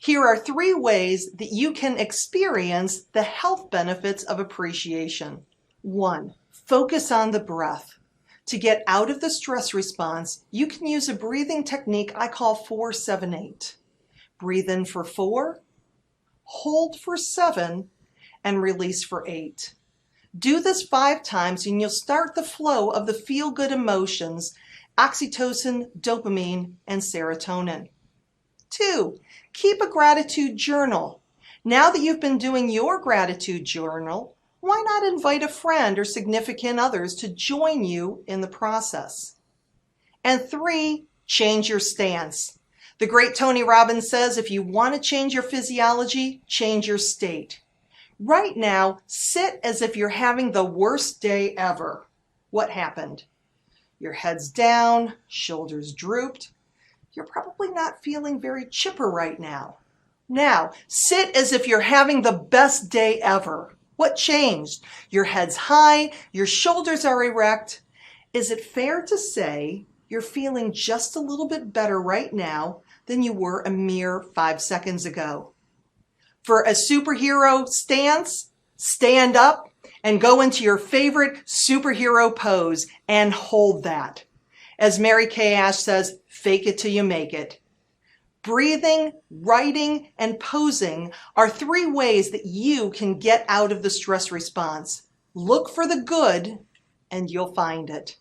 Here are 3 ways that you can experience the health benefits of appreciation. 1. Focus on the breath. To get out of the stress response, you can use a breathing technique I call 4-7-8. Breathe in for 4, hold for 7, and release for 8. Do this 5 times and you'll start the flow of the feel-good emotions, oxytocin, dopamine, and serotonin. 2. Keep a gratitude journal. Now that you've been doing your gratitude journal, why not invite a friend or significant others to join you in the process? And 3, change your stance. The great Tony Robbins says, if you want to change your physiology, change your state. Right now, sit as if you're having the worst day ever. What happened? Your head's down, shoulders drooped. You're probably not feeling very chipper right now. Now, sit as if you're having the best day ever. What changed? Your head's high, your shoulders are erect. Is it fair to say you're feeling just a little bit better right now than you were a mere 5 seconds ago? For a superhero stance, stand up and go into your favorite superhero pose and hold that. As Mary Kay Ash says, fake it till you make it. Breathing, writing, and posing are 3 ways that you can get out of the stress response. Look for the good and you'll find it.